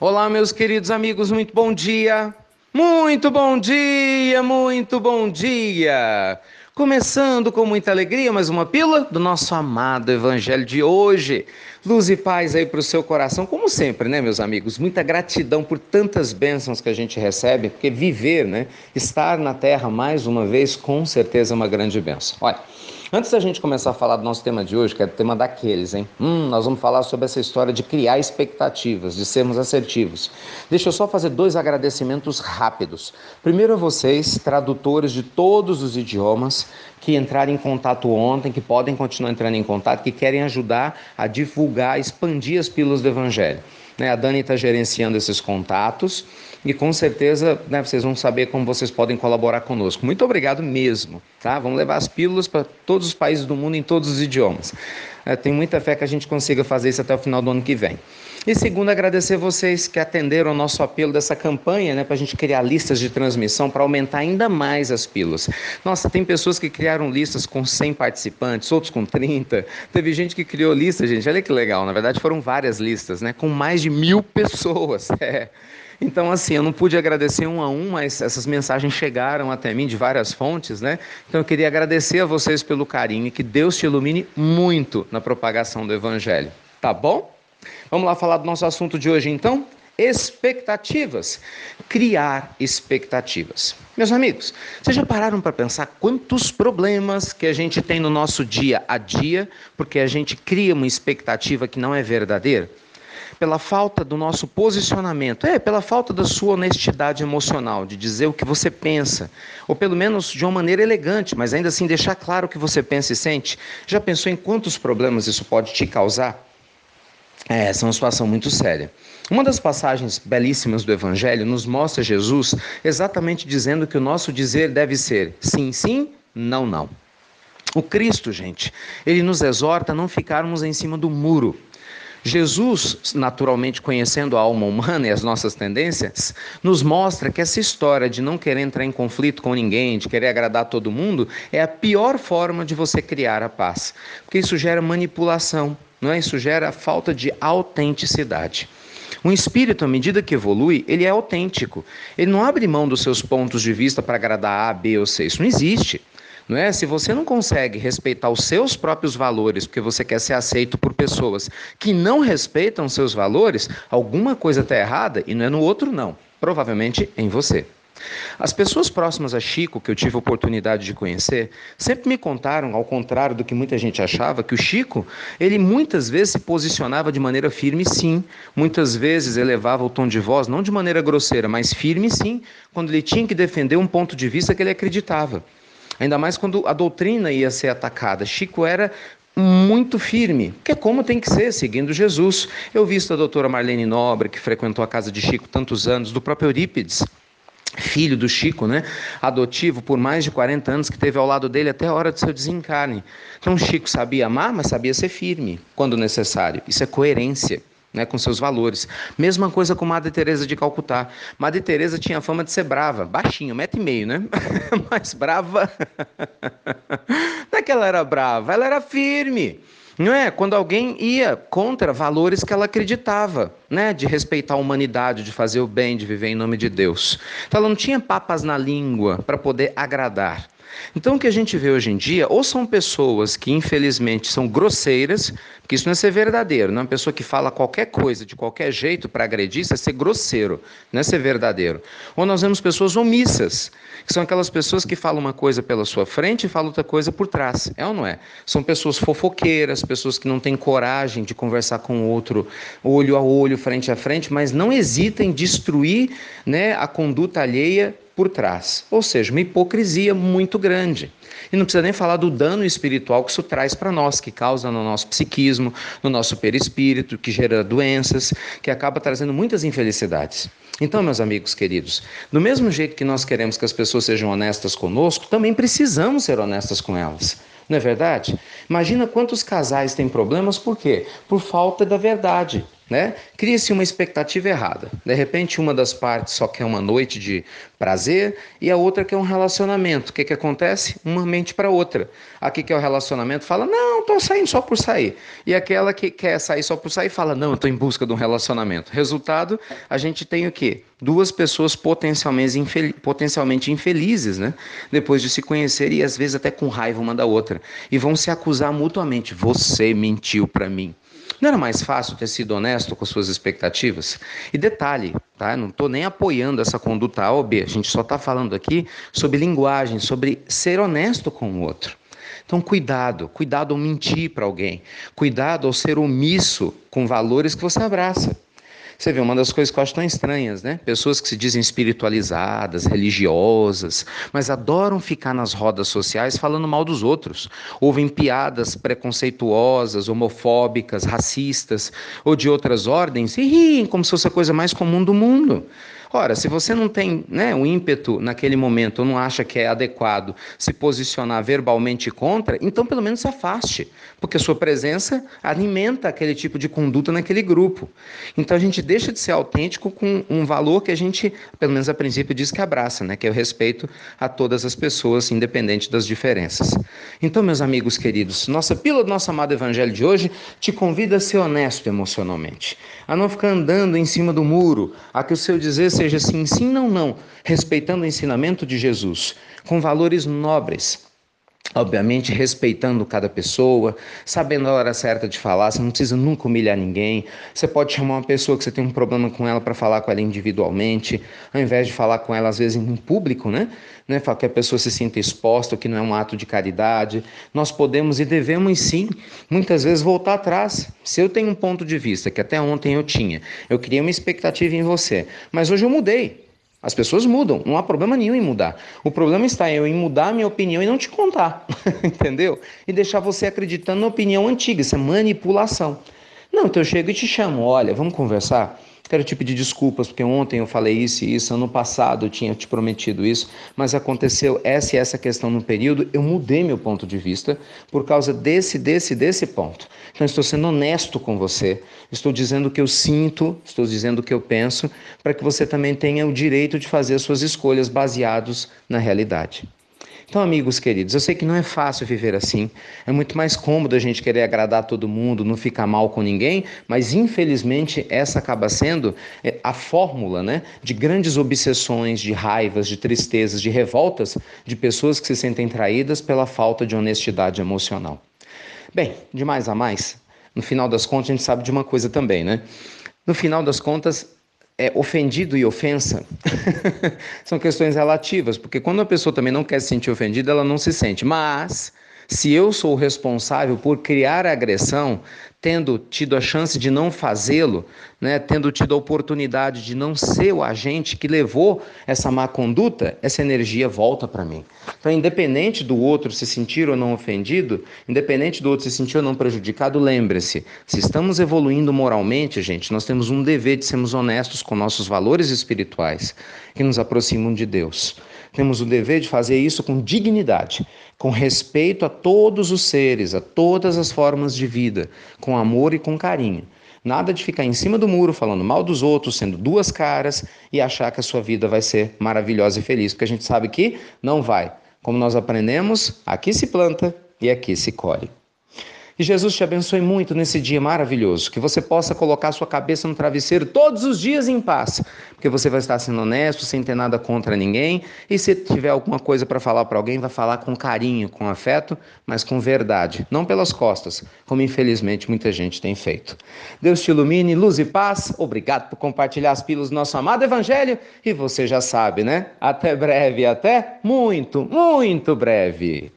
Olá, meus queridos amigos, muito bom dia! Muito bom dia, muito bom dia! Começando com muita alegria, mais uma pílula do nosso amado Evangelho de hoje. Luz e paz aí para o seu coração, como sempre, né, meus amigos? Muita gratidão por tantas bênçãos que a gente recebe, porque viver, né, estar na Terra mais uma vez, com certeza é uma grande bênção. Olha, antes da gente começar a falar do nosso tema de hoje, que é o tema daqueles, hein? Nós vamos falar sobre essa história de criar expectativas, de sermos assertivos. Deixa eu só fazer 2 agradecimentos rápidos. Primeiro a vocês, tradutores de todos os idiomas, que entraram em contato ontem, que podem continuar entrando em contato, que querem ajudar a divulgar, expandir as pílulas do Evangelho. A Dani está gerenciando esses contatos e com certeza, vocês vão saber como vocês podem colaborar conosco. Muito obrigado mesmo, tá? Vamos levar as pílulas para todos os países do mundo em todos os idiomas. Tenho muita fé que a gente consiga fazer isso até o final do ano que vem. E segundo, agradecer vocês que atenderam ao nosso apelo dessa campanha, para a gente criar listas de transmissão para aumentar ainda mais as pílulas. Nossa, tem pessoas que criaram listas com 100 participantes, outros com 30. Teve gente que criou lista, gente, olha que legal, na verdade foram várias listas, com mais de 1000 pessoas. Então, assim, eu não pude agradecer um a um, mas essas mensagens chegaram até mim de várias fontes, Então, eu queria agradecer a vocês pelo carinho e que Deus te ilumine muito na propagação do Evangelho, tá bom? Vamos lá falar do nosso assunto de hoje, então? Expectativas. Criar expectativas. Meus amigos, vocês já pararam para pensar quantos problemas que a gente tem no nosso dia a dia, porque a gente cria uma expectativa que não é verdadeira? Pela falta do nosso posicionamento, pela falta da sua honestidade emocional, de dizer o que você pensa, ou pelo menos de uma maneira elegante, mas ainda assim deixar claro o que você pensa e sente. Já pensou em quantos problemas isso pode te causar? Essa é uma situação muito séria. Uma das passagens belíssimas do Evangelho nos mostra Jesus exatamente dizendo que o nosso dizer deve ser sim, sim, não, não. O Cristo, gente, ele nos exorta a não ficarmos em cima do muro. Jesus, naturalmente conhecendo a alma humana e as nossas tendências, nos mostra que essa história de não querer entrar em conflito com ninguém, de querer agradar todo mundo, é a pior forma de você criar a paz, porque isso gera manipulação, Isso gera falta de autenticidade. Um espírito, à medida que evolui, ele é autêntico. Ele não abre mão dos seus pontos de vista para agradar A, B ou C. Isso não existe. Se você não consegue respeitar os seus próprios valores, porque você quer ser aceito por pessoas que não respeitam seus valores, alguma coisa está errada e não é no outro não, provavelmente em você. As pessoas próximas a Chico, que eu tive a oportunidade de conhecer, sempre me contaram, ao contrário do que muita gente achava, que o Chico, ele muitas vezes se posicionava de maneira firme, sim. Muitas vezes elevava o tom de voz, não de maneira grosseira, mas firme, sim, quando ele tinha que defender um ponto de vista que ele acreditava. Ainda mais quando a doutrina ia ser atacada. Chico era muito firme, que é como tem que ser, seguindo Jesus. Eu vi isso da doutora Marlene Nobre, que frequentou a casa de Chico tantos anos, do próprio Eurípides, filho do Chico, adotivo por mais de 40 anos, que esteve ao lado dele até a hora do seu desencarne. Então Chico sabia amar, mas sabia ser firme, quando necessário. Isso é coerência. Com seus valores. Mesma coisa com Madre Teresa de Calcutá. Madre Teresa tinha fama de ser brava, baixinho, 1,5 m, Mas brava, não é que ela era brava, ela era firme. Quando alguém ia contra valores que ela acreditava, de respeitar a humanidade, de fazer o bem, de viver em nome de Deus. Então ela não tinha papas na língua para poder agradar. Então o que a gente vê hoje em dia, ou são pessoas que infelizmente são grosseiras, porque isso não é ser verdadeiro, não é uma pessoa que fala qualquer coisa de qualquer jeito para agredir, isso é ser grosseiro, não é ser verdadeiro. Ou nós vemos pessoas omissas, que são aquelas pessoas que falam uma coisa pela sua frente e falam outra coisa por trás, ou não é? São pessoas fofoqueiras, pessoas que não têm coragem de conversar com o outro olho a olho, frente a frente, mas não hesitam em destruir, a conduta alheia por trás, ou seja, uma hipocrisia muito grande. E não precisa nem falar do dano espiritual que isso traz para nós, que causa no nosso psiquismo, no nosso perispírito, que gera doenças, que acaba trazendo muitas infelicidades. Então, meus amigos queridos, do mesmo jeito que nós queremos que as pessoas sejam honestas conosco, também precisamos ser honestas com elas. Não é verdade? Imagina quantos casais têm problemas, por quê? Por falta da verdade. né? Cria-se uma expectativa errada. De repente, uma das partes só quer uma noite de prazer e a outra quer um relacionamento. O que acontece? Uma mente para outra. Aqui que é o relacionamento fala, não, estou saindo só por sair. E aquela que quer sair só por sair fala, não, eu estou em busca de um relacionamento. Resultado, a gente tem o quê? Duas pessoas potencialmente infelizes, né? Depois de se conhecer e às vezes até com raiva uma da outra. E vão se acusar mutuamente. Você mentiu para mim. Não era mais fácil ter sido honesto com suas expectativas? E detalhe, tá? Eu não estou nem apoiando essa conduta A ou B, a gente só está falando aqui sobre linguagem, sobre ser honesto com o outro. Então, cuidado ao mentir para alguém, cuidado ao ser omisso com valores que você abraça. Você vê, uma das coisas que eu acho tão estranhas, né? Pessoas que se dizem espiritualizadas, religiosas, mas adoram ficar nas rodas sociais falando mal dos outros. Ouvem piadas preconceituosas, homofóbicas, racistas ou de outras ordens e riem como se fosse a coisa mais comum do mundo. Ora, se você não tem, né, o ímpeto naquele momento ou não acha que é adequado se posicionar verbalmente contra, então pelo menos se afaste, porque a sua presença alimenta aquele tipo de conduta naquele grupo. Então a gente deixa de ser autêntico com um valor que a gente, pelo menos a princípio, diz que abraça, né, que é o respeito a todas as pessoas, independente das diferenças. Então, meus amigos queridos, nossa pílula do nosso amado evangelho de hoje te convida a ser honesto emocionalmente, a não ficar andando em cima do muro, a que o seu dizer seja sim, sim, não, não, respeitando o ensinamento de Jesus, com valores nobres. Obviamente, respeitando cada pessoa, sabendo a hora certa de falar, você não precisa nunca humilhar ninguém. Você pode chamar uma pessoa que você tem um problema com ela para falar com ela individualmente, ao invés de falar com ela, às vezes, em público, né? Falar que a pessoa se sinta exposta, que não é um ato de caridade. Nós podemos e devemos, sim, muitas vezes voltar atrás. Se eu tenho um ponto de vista que até ontem eu criei uma expectativa em você, mas hoje eu mudei. As pessoas mudam, não há problema nenhum em mudar. O problema está em mudar a minha opinião e não te contar, entendeu? E deixar você acreditando na opinião antiga, isso é manipulação. Não, então eu chego e te chamo, olha, vamos conversar? Quero te pedir desculpas, porque ontem eu falei isso e isso, ano passado eu tinha te prometido isso, mas aconteceu essa e essa questão no período, eu mudei meu ponto de vista por causa desse ponto. Então estou sendo honesto com você, estou dizendo o que eu sinto, estou dizendo o que eu penso, para que você também tenha o direito de fazer as suas escolhas baseados na realidade. Então, amigos queridos, eu sei que não é fácil viver assim, é muito mais cômodo a gente querer agradar todo mundo, não ficar mal com ninguém, mas infelizmente essa acaba sendo a fórmula, né, de grandes obsessões, de raivas, de tristezas, de revoltas de pessoas que se sentem traídas pela falta de honestidade emocional. Bem, de mais a mais, no final das contas a gente sabe de uma coisa também, né? No final das contas, ofendido e ofensa são questões relativas, porque quando a pessoa também não quer se sentir ofendida, ela não se sente. Mas, se eu sou o responsável por criar a agressão, tendo tido a chance de não fazê-lo, né, tendo tido a oportunidade de não ser o agente que levou essa má conduta, essa energia volta para mim. Então, independente do outro se sentir ou não ofendido, independente do outro se sentir ou não prejudicado, lembre-se, se estamos evoluindo moralmente, gente, nós temos um dever de sermos honestos com nossos valores espirituais, que nos aproximam de Deus. Temos o dever de fazer isso com dignidade, com respeito a todos os seres, a todas as formas de vida, com amor e com carinho. Nada de ficar em cima do muro falando mal dos outros, sendo duas caras e achar que a sua vida vai ser maravilhosa e feliz, porque a gente sabe que não vai. Como nós aprendemos, aqui se planta e aqui se colhe. E Jesus te abençoe muito nesse dia maravilhoso, que você possa colocar sua cabeça no travesseiro todos os dias em paz, porque você vai estar sendo honesto, sem ter nada contra ninguém, e se tiver alguma coisa para falar para alguém, vai falar com carinho, com afeto, mas com verdade, não pelas costas, como infelizmente muita gente tem feito. Deus te ilumine, luz e paz, obrigado por compartilhar as pílulas do nosso amado Evangelho, e você já sabe, né? Até breve, até muito, muito breve.